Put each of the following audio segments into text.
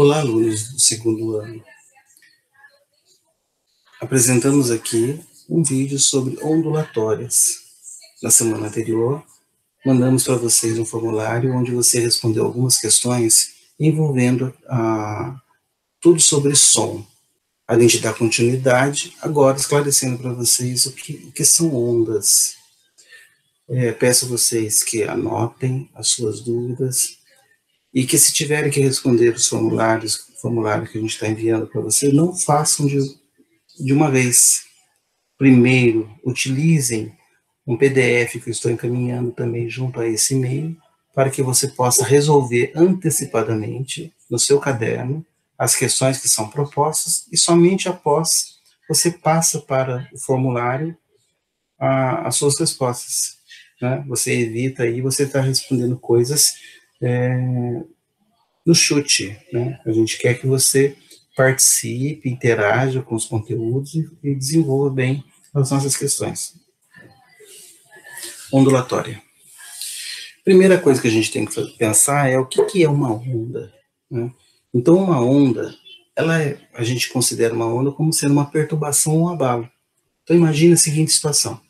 Olá, alunos do segundo ano. Apresentamos aqui um vídeo sobre ondulatórias. Na semana anterior, mandamos para vocês um formulário onde você respondeu algumas questões envolvendo tudo sobre som. A gente dá continuidade, agora esclarecendo para vocês o que são ondas. Peço a vocês que anotem as suas dúvidas e que, se tiverem que responder os formulário que a gente está enviando para vocês, não façam de uma vez. Primeiro, utilizem um PDF que eu estou encaminhando também junto a esse e-mail, para que você possa resolver antecipadamente no seu caderno as questões que são propostas, e somente após você passa para o formulário as suas respostas. Né? Você evita aí, você está respondendo coisas no chute. Né? A gente quer que você participe, interaja com os conteúdos e desenvolva bem as nossas questões. Ondulatória. Primeira coisa que a gente tem que pensar é o que é uma onda. Né? Então, uma onda, a gente considera uma onda como sendo uma perturbação ou um abalo. Então, imagine a seguinte situação.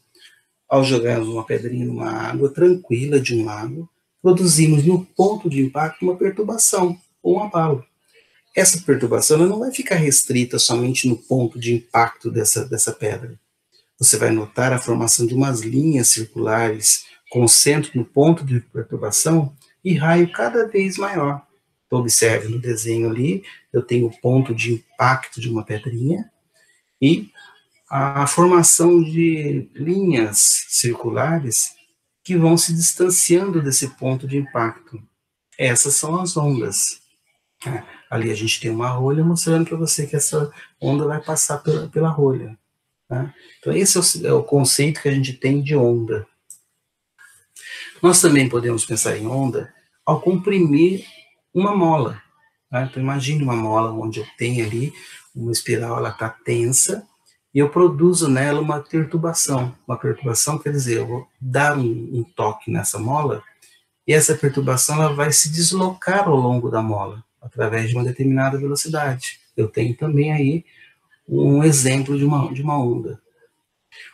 Ao jogarmos uma pedrinha numa água tranquila de um lago, produzimos no ponto de impacto uma perturbação ou um abalo. Essa perturbação ela não vai ficar restrita somente no ponto de impacto dessa pedra. Você vai notar a formação de umas linhas circulares com centro no ponto de perturbação e raio cada vez maior. Então, observe no desenho ali, eu tenho o ponto de impacto de uma pedrinha e a formação de linhas circulares que vão se distanciando desse ponto de impacto. Essas são as ondas. Ali a gente tem uma rolha mostrando para você que essa onda vai passar pela rolha. Né? Então, esse é o conceito que a gente tem de onda. Nós também podemos pensar em onda ao comprimir uma mola. Né? Então, imagine uma mola onde eu tenho ali uma espiral, ela está tensa, e eu produzo nela uma perturbação. Uma perturbação quer dizer, eu vou dar um toque nessa mola, e essa perturbação ela vai se deslocar ao longo da mola, através de uma determinada velocidade. Eu tenho também aí um exemplo de uma onda.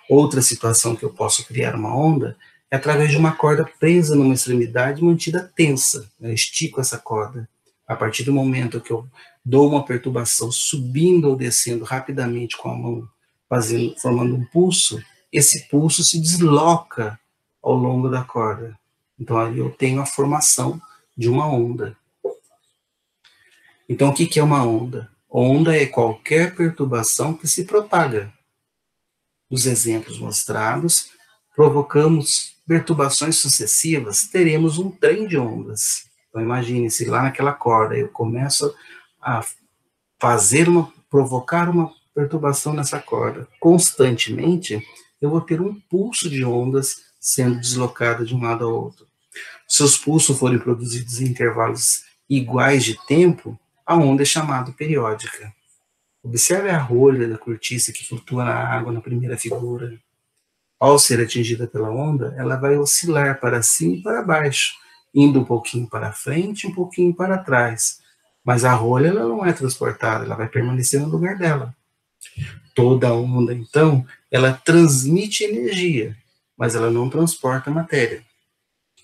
Outra situação que eu posso criar uma onda é através de uma corda presa numa extremidade mantida tensa. Eu estico essa corda. A partir do momento que eu dou uma perturbação subindo ou descendo rapidamente com a mão, formando um pulso, esse pulso se desloca ao longo da corda. Então, ali eu tenho a formação de uma onda. Então, o que é uma onda? Onda é qualquer perturbação que se propaga. Nos exemplos mostrados, provocamos perturbações sucessivas, teremos um trem de ondas. Então, imagine-se lá naquela corda, eu começo a provocar uma perturbação nessa corda. Constantemente, eu vou ter um pulso de ondas sendo deslocado de um lado ao outro. Se os pulsos forem produzidos em intervalos iguais de tempo, a onda é chamada periódica. Observe a rolha da cortiça que flutua na água na primeira figura. Ao ser atingida pela onda, ela vai oscilar para cima e para baixo, indo um pouquinho para frente, um pouquinho para trás. Mas a rolha ela não é transportada, ela vai permanecer no lugar dela. Toda onda, então, ela transmite energia, mas ela não transporta matéria.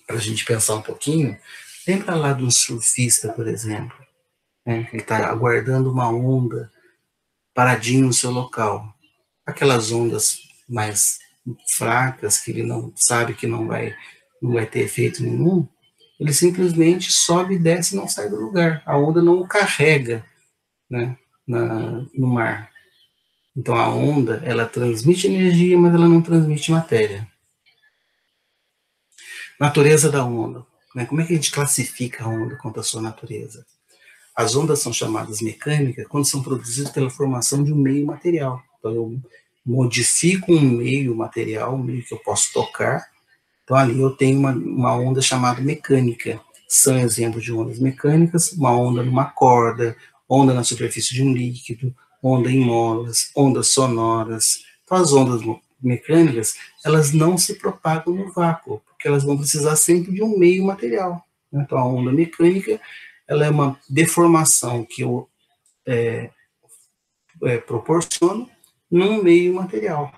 Para a gente pensar um pouquinho, lembra lá de um surfista, por exemplo, né? Ele está aguardando uma onda, paradinho no seu local. Aquelas ondas mais fracas, que ele não sabe que não vai ter efeito nenhum, ele simplesmente sobe e desce e não sai do lugar. A onda não o carrega, né, no mar. Então a onda, ela transmite energia, mas ela não transmite matéria. Natureza da onda. Né? Como é que a gente classifica a onda quanto à sua natureza? As ondas são chamadas mecânicas quando são produzidas pela formação de um meio material. Então, eu modifico um meio material, um meio que eu posso tocar. Então, ali eu tenho uma onda chamada mecânica. São exemplos de ondas mecânicas, uma onda numa corda, onda na superfície de um líquido, onda em molas, ondas sonoras. Então, as ondas mecânicas, elas não se propagam no vácuo, porque elas vão precisar sempre de um meio material. Então, a onda mecânica, ela é uma deformação que eu proporciono num meio material.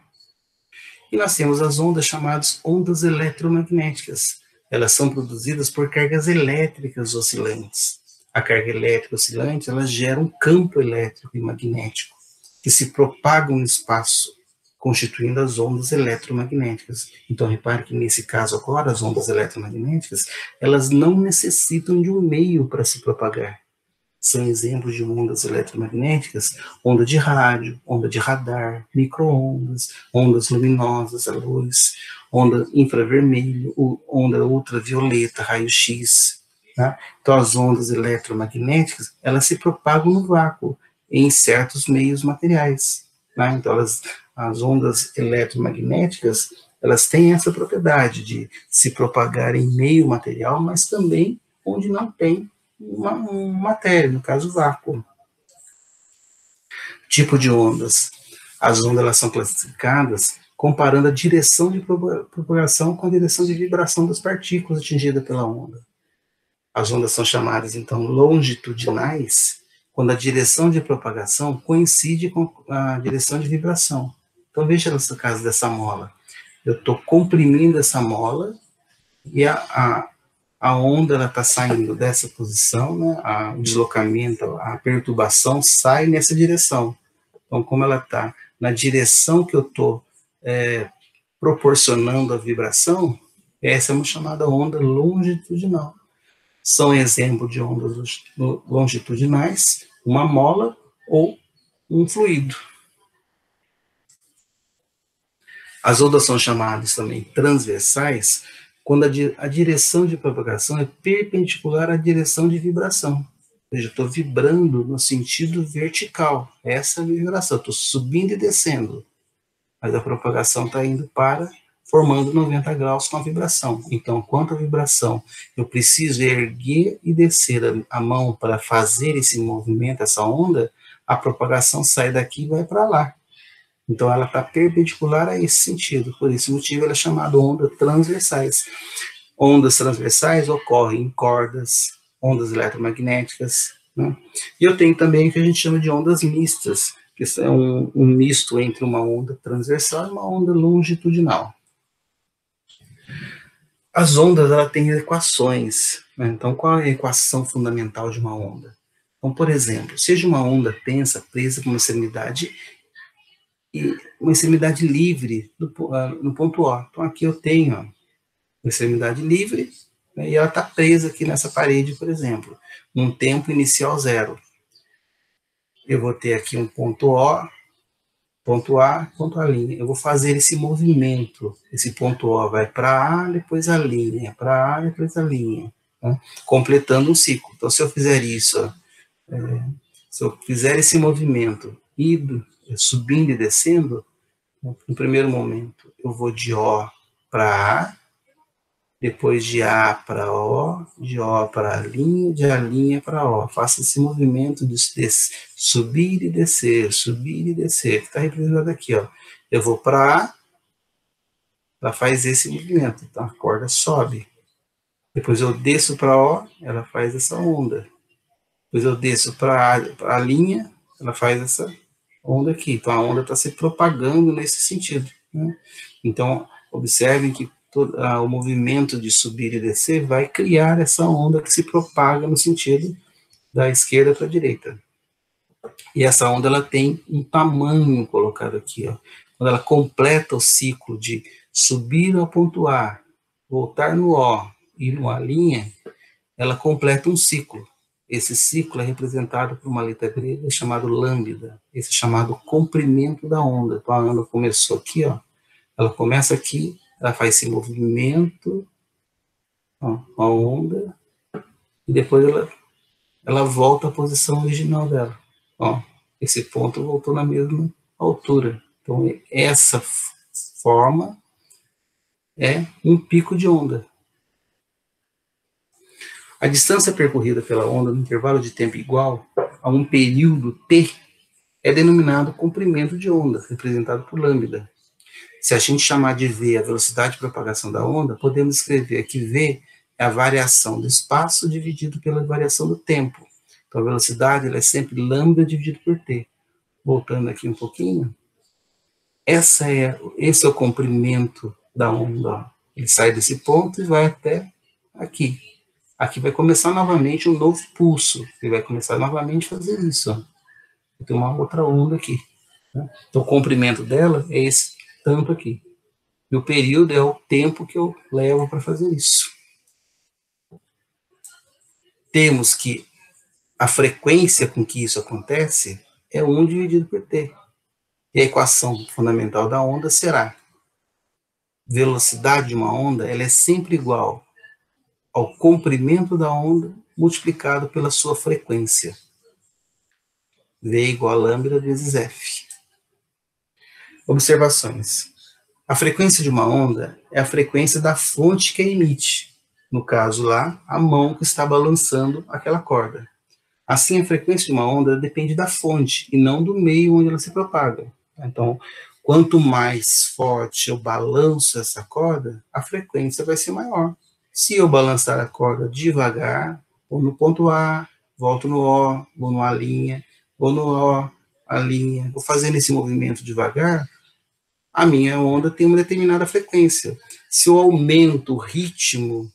E nós temos as ondas chamadas ondas eletromagnéticas. Elas são produzidas por cargas elétricas oscilantes. A carga elétrica oscilante, ela gera um campo elétrico e magnético que se propaga no espaço, constituindo as ondas eletromagnéticas. Então, repare que nesse caso agora, as ondas eletromagnéticas, elas não necessitam de um meio para se propagar. São exemplos de ondas eletromagnéticas, onda de rádio, onda de radar, micro-ondas, ondas luminosas, a luz, onda infravermelho, onda ultravioleta, raio-x. Tá? Então, as ondas eletromagnéticas, elas se propagam no vácuo, em certos meios materiais. Tá? Então, as ondas eletromagnéticas, elas têm essa propriedade de se propagar em meio material, mas também onde não tem uma matéria, no caso vácuo. Tipo de ondas. As ondas elas são classificadas comparando a direção de propagação com a direção de vibração das partículas atingidas pela onda. As ondas são chamadas, então, longitudinais, quando a direção de propagação coincide com a direção de vibração. Então, veja no caso dessa mola. Eu estou comprimindo essa mola e a onda está saindo dessa posição, né? O deslocamento, a perturbação sai nessa direção. Então, como ela está na direção que eu estou proporcionando a vibração, essa é uma chamada onda longitudinal. São exemplos de ondas longitudinais, uma mola ou um fluido. As ondas são chamadas também transversais, quando a direção de propagação é perpendicular à direção de vibração. Ou seja, eu estou vibrando no sentido vertical. Essa é a vibração, estou subindo e descendo. Mas a propagação está indo formando 90 graus com a vibração. Então, quanto à vibração, eu preciso erguer e descer a mão para fazer esse movimento, essa onda, a propagação sai daqui e vai para lá. Então, ela está perpendicular a esse sentido. Por esse motivo, ela é chamada ondas transversais. Ondas transversais ocorrem em cordas, ondas eletromagnéticas. Né? E eu tenho também o que a gente chama de ondas mistas, que é um misto entre uma onda transversal e uma onda longitudinal. As ondas, ela têm equações. Né? Então, qual é a equação fundamental de uma onda? Então, por exemplo, seja uma onda tensa presa com uma extremidade livre no ponto O. Então, aqui eu tenho uma extremidade livre, né, e ela está presa aqui nessa parede, por exemplo, num tempo inicial 0. Eu vou ter aqui um ponto O, ponto A, ponto A linha. Eu vou fazer esse movimento. Esse ponto O vai para A, depois a linha, para A, depois a linha, né, completando um ciclo. Então, se eu fizer isso, se eu fizer esse movimento subindo e descendo, no primeiro momento eu vou de O para A, depois de A para O, de O para A linha, de A linha para O. Faço esse movimento de subir e descer, que está representado aqui. Ó. Eu vou para A, ela faz esse movimento, então a corda sobe. Depois eu desço para O, ela faz essa onda. Depois eu desço para a linha, ela faz essa onda aqui. Então, a onda está se propagando nesse sentido. Né? Então, observem que o movimento de subir e descer vai criar essa onda que se propaga no sentido da esquerda para a direita. E essa onda, ela tem um tamanho colocado aqui. Ó. Quando ela completa o ciclo de subir ao ponto A, voltar no O e no A', ela completa um ciclo. Esse ciclo é representado por uma letra grega chamada lambda, esse é chamado comprimento da onda. Então, a onda começou aqui, ó, ela começa aqui, ela faz esse movimento, ó, a onda, e depois ela volta à posição original dela. Ó, esse ponto voltou na mesma altura. Então, essa forma é um pico de onda. A distância percorrida pela onda no intervalo de tempo igual a um período t é denominado comprimento de onda, representado por lambda. Se a gente chamar de v a velocidade de propagação da onda, podemos escrever que v é a variação do espaço dividido pela variação do tempo. Então, a velocidade ela é sempre lambda dividido por t. Voltando aqui um pouquinho, esse é o comprimento da onda. Ele sai desse ponto e vai até aqui. Aqui vai começar novamente um novo pulso. Ele vai começar novamente a fazer isso. Ó. Tem uma outra onda aqui. Né? Então, o comprimento dela é esse tanto aqui. E o período é o tempo que eu levo para fazer isso. Temos que a frequência com que isso acontece é 1 dividido por t. E a equação fundamental da onda será velocidade de uma onda, ela é sempre igual ao comprimento da onda multiplicado pela sua frequência. V igual a lambda vezes F. Observações. A frequência de uma onda é a frequência da fonte que a emite. No caso lá, a mão que está balançando aquela corda. Assim, a frequência de uma onda depende da fonte e não do meio onde ela se propaga. Então, quanto mais forte eu balanço essa corda, a frequência vai ser maior. Se eu balançar a corda devagar, vou no ponto A, volto no O, vou no A', vou no O, A', vou fazendo esse movimento devagar, a minha onda tem uma determinada frequência. Se eu aumento o ritmo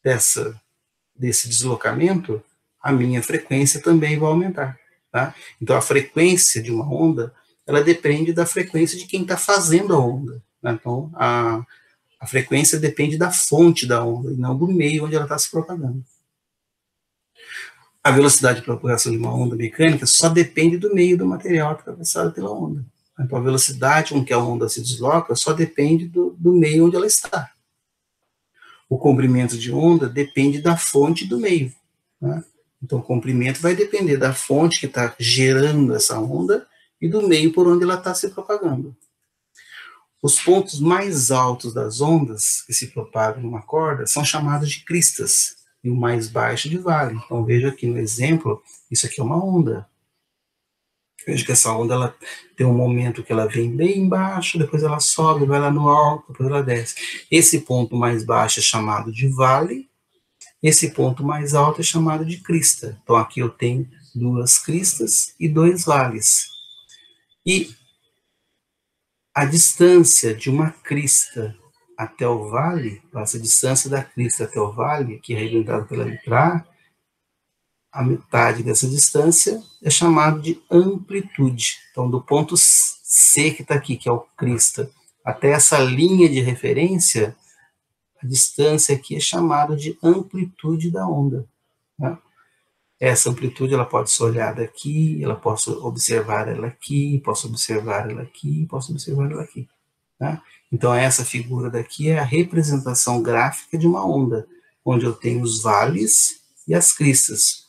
desse deslocamento, a minha frequência também vai aumentar. Tá? Então, a frequência de uma onda, ela depende da frequência de quem está fazendo a onda. Né? Então, a frequência depende da fonte da onda, e não do meio onde ela está se propagando. A velocidade de propagação de uma onda mecânica só depende do meio do material atravessado pela onda. Então, a velocidade com que a onda se desloca só depende do meio onde ela está. O comprimento de onda depende da fonte do meio. Né? Então, o comprimento vai depender da fonte que está gerando essa onda e do meio por onde ela está se propagando. Os pontos mais altos das ondas que se propagam numa corda são chamados de cristas, e o mais baixo de vale. Então, veja aqui no exemplo, isso aqui é uma onda. Veja que essa onda ela tem um momento que ela vem bem embaixo, depois ela sobe, vai lá no alto, depois ela desce. Esse ponto mais baixo é chamado de vale, esse ponto mais alto é chamado de crista. Então, aqui eu tenho 2 cristas e 2 vales. E a distância de uma crista até o vale, essa distância da crista até o vale, que é representada pela letra A, a metade dessa distância é chamado de amplitude. Então, do ponto C que está aqui, que é o crista, até essa linha de referência, a distância aqui é chamada de amplitude da onda. Né? Essa amplitude ela pode ser olhada aqui, ela posso observar ela aqui, posso observar ela aqui, posso observar ela aqui. Né? Então, essa figura daqui é a representação gráfica de uma onda, onde eu tenho os vales e as cristas.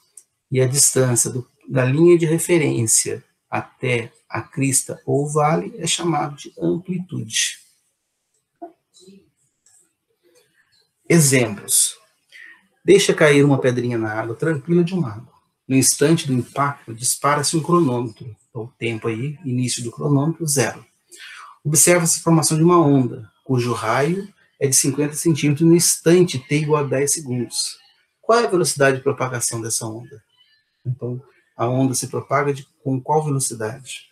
E a distância da linha de referência até a crista ou vale é chamado de amplitude. Exemplos. Deixa cair uma pedrinha na água tranquila de um lago. No instante do impacto, dispara-se um cronômetro. Então, o tempo aí, início do cronômetro, 0. Observa-se a formação de uma onda, cujo raio é de 50 centímetros no instante t igual a 10 segundos. Qual é a velocidade de propagação dessa onda? Então, a onda se propaga com qual velocidade?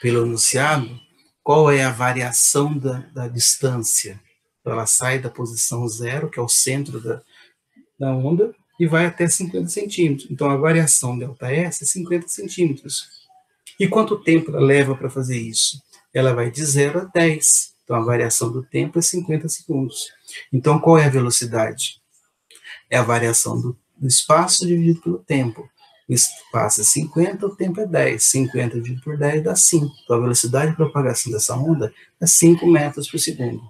Pelo enunciado, qual é a variação da distância? Então, ela sai da posição 0, que é o centro da onda, e vai até 50 centímetros. Então, a variação ΔS é 50 centímetros. E quanto tempo ela leva para fazer isso? Ela vai de 0 a 10. Então, a variação do tempo é 50 segundos. Então, qual é a velocidade? É a variação do espaço dividido pelo tempo. O espaço é 50, o tempo é 10. 50 dividido por 10 dá 5. Então, a velocidade de propagação dessa onda é 5 metros por segundo.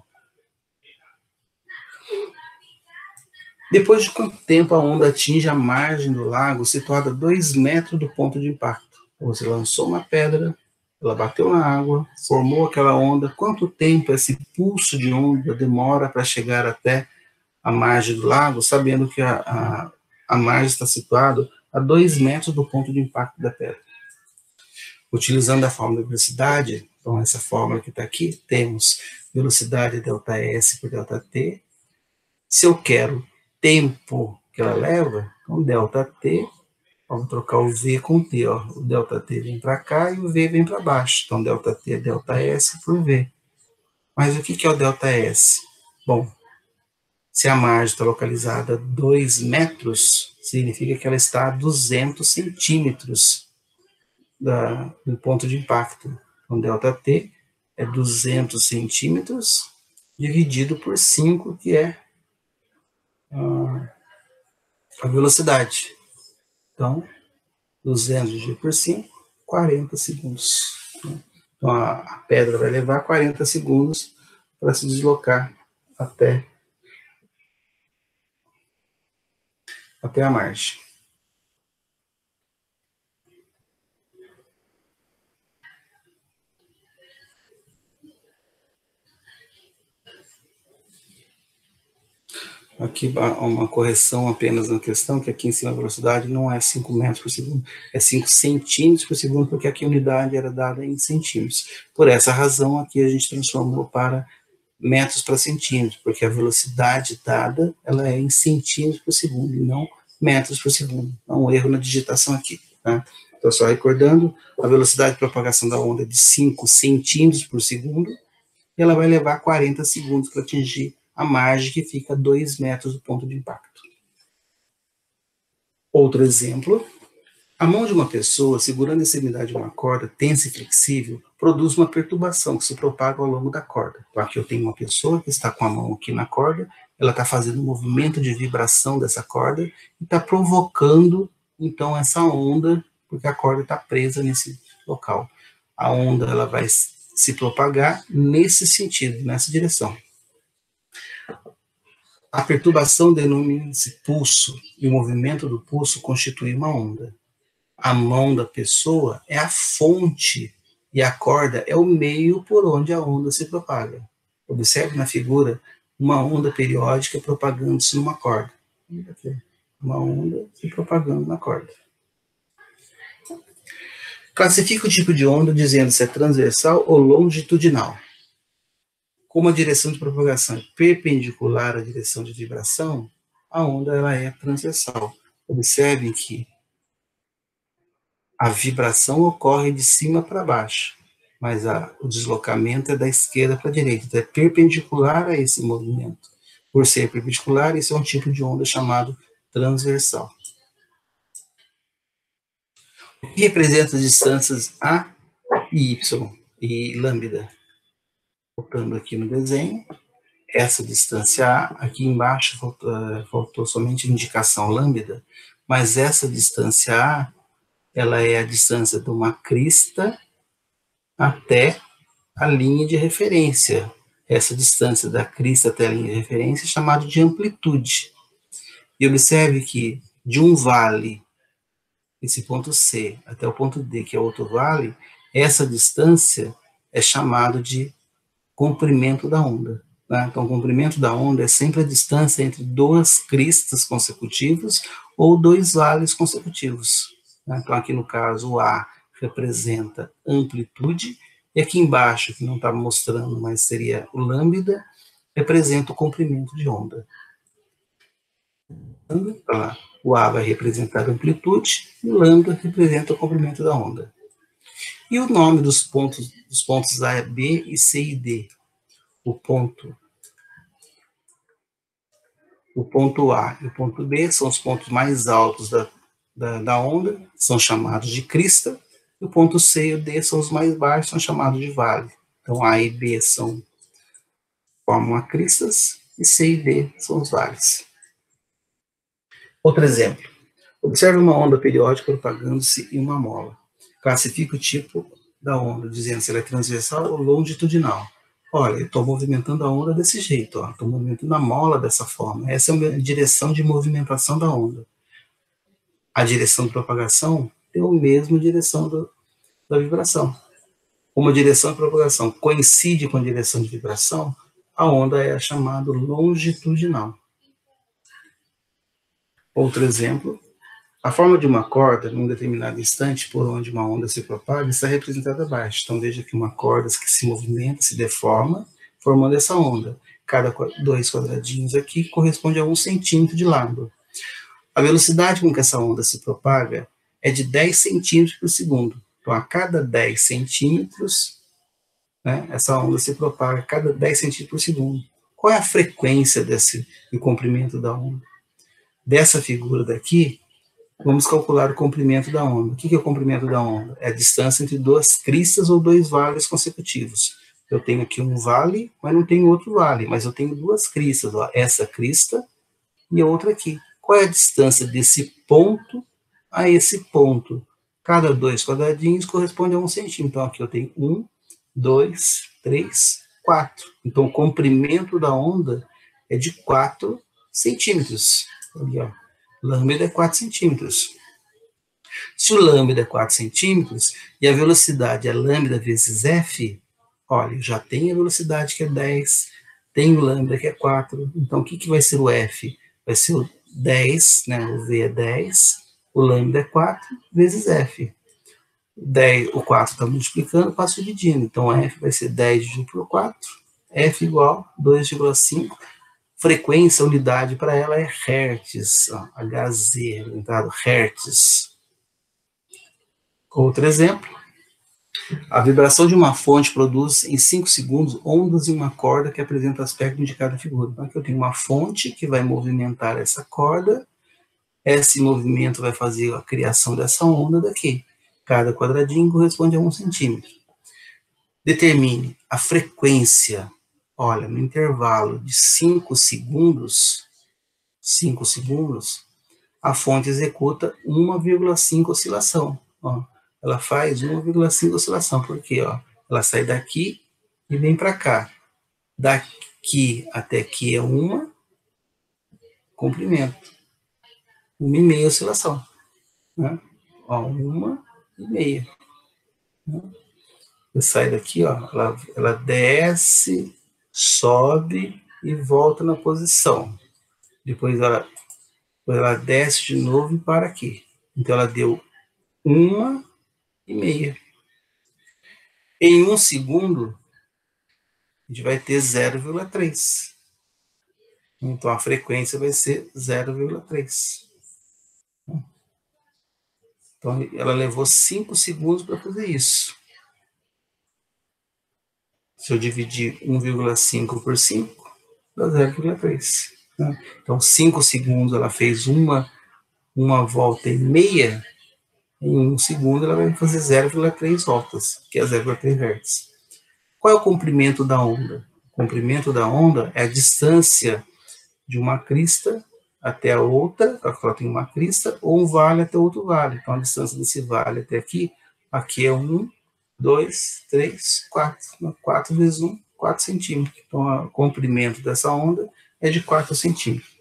Depois de quanto tempo a onda atinge a margem do lago, situada a 2 metros do ponto de impacto? Você lançou uma pedra, ela bateu na água, formou aquela onda. Quanto tempo esse pulso de onda demora para chegar até a margem do lago, sabendo que a margem está situada a 2 metros do ponto de impacto da pedra? Utilizando a fórmula de velocidade, então essa fórmula que está aqui, temos velocidade ΔS por ΔT, Se eu quero tempo que ela leva, então ΔT, vamos trocar o V com o T, ó. O ΔT vem para cá e o V vem para baixo. Então, ΔT é ΔS por V. Mas o que é o ΔS? Bom, se a margem está localizada a 2 metros, significa que ela está a 200 centímetros do ponto de impacto. Então, ΔT é 200 centímetros dividido por 5, que é a velocidade. Então, 200 dividido por 5, 40 segundos. Então, a pedra vai levar 40 segundos para se deslocar até a margem. Aqui uma correção apenas na questão, que aqui em cima a velocidade não é 5 metros por segundo, é 5 centímetros por segundo, porque aqui a unidade era dada em centímetros. Por essa razão, aqui a gente transformou para metros para centímetros, porque a velocidade dada ela é em centímetros por segundo, e não metros por segundo. É um erro na digitação aqui. Tá? Então, só recordando, a velocidade de propagação da onda é de 5 centímetros por segundo, e ela vai levar 40 segundos para atingir a margem que fica a 2 metros do ponto de impacto. Outro exemplo, a mão de uma pessoa segurando a extremidade de uma corda tensa e flexível produz uma perturbação que se propaga ao longo da corda. Então, aqui eu tenho uma pessoa que está com a mão aqui na corda, ela está fazendo um movimento de vibração dessa corda e está provocando, então, essa onda, porque a corda está presa nesse local. A onda ela vai se propagar nesse sentido, nessa direção. A perturbação denomina-se pulso, e o movimento do pulso constitui uma onda. A mão da pessoa é a fonte e a corda é o meio por onde a onda se propaga. Observe na figura uma onda periódica propagando-se numa corda. Uma onda se propagando na corda. Classifica o tipo de onda dizendo se é transversal ou longitudinal. Como a direção de propagação é perpendicular à direção de vibração, a onda ela é transversal. Observem que a vibração ocorre de cima para baixo, mas o deslocamento é da esquerda para a direita, então é perpendicular a esse movimento. Por ser perpendicular, esse é um tipo de onda chamado transversal. O que representa as distâncias A e Y e lambda? Voltando aqui no desenho, essa distância A, aqui embaixo faltou somente a indicação lambda, mas essa distância A, ela é a distância de uma crista até a linha de referência. Essa distância da crista até a linha de referência é chamada de amplitude. E observe que de um vale, esse ponto C, até o ponto D, que é outro vale, essa distância é chamada de comprimento da onda. Tá? Então, o comprimento da onda é sempre a distância entre duas cristas consecutivas ou dois vales consecutivos. Tá? Então, aqui no caso, o A representa amplitude, e aqui embaixo, que não está mostrando, mas seria o lambda, representa o comprimento de onda. Tá? O A vai representar a amplitude, e o lambda representa o comprimento da onda. E o nome dos pontos A, B, e C e D? O ponto A e o ponto B são os pontos mais altos da onda, são chamados de crista, e o ponto C e o D são os mais baixos, são chamados de vale. Então, A e B formam as cristas, e C e D são os vales. Outro exemplo. Observe uma onda periódica propagando-se em uma mola. Classifica o tipo da onda, dizendo se ela é transversal ou longitudinal. Olha, eu estou movimentando a onda desse jeito, estou movimentando a mola dessa forma. Essa é a direção de movimentação da onda. A direção de propagação tem a mesma direção da vibração. Como a direção de propagação coincide com a direção de vibração, a onda é chamada longitudinal. Outro exemplo, a forma de uma corda, num determinado instante por onde uma onda se propaga, está representada abaixo. Então, veja que uma corda que se movimenta, se deforma, formando essa onda. Cada 2 quadradinhos aqui corresponde a 1 centímetro de lado. A velocidade com que essa onda se propaga é de 10 centímetros por segundo. Então, a cada 10 centímetros, né, essa onda se propaga a cada 10 centímetros por segundo. Qual é a frequência do comprimento da onda? Dessa figura daqui, vamos calcular o comprimento da onda. O que é o comprimento da onda? É a distância entre 2 cristas ou 2 vales consecutivos. Eu tenho aqui um vale, mas não tenho outro vale, mas eu tenho 2 cristas, ó, essa crista e a outra aqui. Qual é a distância desse ponto a esse ponto? Cada 2 quadradinhos corresponde a 1 centímetro. Então, aqui eu tenho 1, 2, 3, 4. Então, o comprimento da onda é de 4 centímetros. Ali, ó. Lambda é 4 centímetros. Se o lambda é 4 centímetros e a velocidade é lambda vezes f, olha, já tem a velocidade que é 10, tem o lambda que é 4. Então, o que vai ser o f? Vai ser o 10, né? O v é 10, o lambda é 4 vezes f. 10, o 4 está multiplicando, passo dividindo. Então, f vai ser 10 dividido por 4, f igual 2,5. Frequência, unidade para ela é Hertz, Hz, orientado Hertz. Outro exemplo. A vibração de uma fonte produz em 5 segundos ondas em uma corda que apresenta o aspecto indicado na figura. Então, aqui eu tenho uma fonte que vai movimentar essa corda, esse movimento vai fazer a criação dessa onda daqui. Cada quadradinho corresponde a 1 centímetro. Determine a frequência, olha, no intervalo de 5 segundos, a fonte executa 1,5 oscilação. Ó, ela faz 1,5 oscilação, porque ó, ela sai daqui e vem para cá. Daqui até aqui é uma, comprimento. 1,5 oscilação. Né? Ó, 1,5. Né? Sai daqui, ó, ela desce, sobe e volta na posição. Depois ela desce de novo e para aqui. Então, ela deu 1,5. Em 1 segundo, a gente vai ter 0,3. Então, a frequência vai ser 0,3. Então, ela levou 5 segundos para fazer isso. Se eu dividir 1,5 por 5, dá 0,3. Né? Então, 5 segundos ela fez uma volta e meia, em 1 segundo ela vai fazer 0,3 voltas, que é 0,3 Hz. Qual é o comprimento da onda? O comprimento da onda é a distância de uma crista até a outra, ela tem uma crista, ou um vale até outro vale. Então, a distância desse vale até aqui é 1, 2, 3, 4. 4 vezes 1, 4 centímetros. Então, o comprimento dessa onda é de 4 centímetros.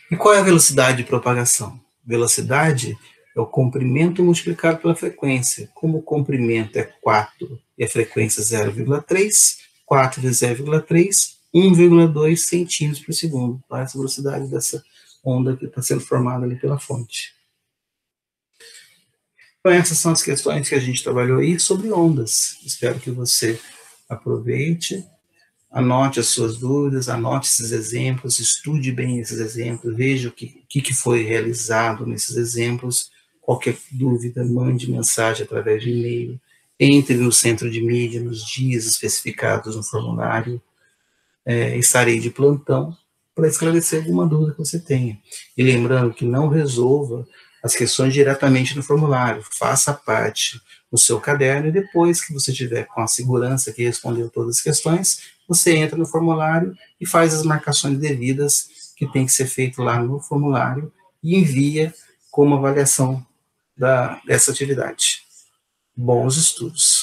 E qual é a velocidade de propagação? Velocidade é o comprimento multiplicado pela frequência. Como o comprimento é 4 e a frequência é 0,3, 4 vezes 0,3, 1,2 centímetros por segundo. Tá? Essa velocidade dessa onda que está sendo formada ali pela fonte. Então, essas são as questões que a gente trabalhou aí sobre ondas. Espero que você aproveite, anote as suas dúvidas, anote esses exemplos, estude bem esses exemplos, veja o que foi realizado nesses exemplos. Qualquer dúvida, mande mensagem através de e-mail, entre no centro de mídia nos dias especificados no formulário. Estarei de plantão para esclarecer alguma dúvida que você tenha. E lembrando que não resolva as questões diretamente no formulário, faça parte no seu caderno e depois que você tiver com a segurança que respondeu todas as questões, você entra no formulário e faz as marcações devidas que tem que ser feito lá no formulário e envia como avaliação dessa atividade. Bons estudos!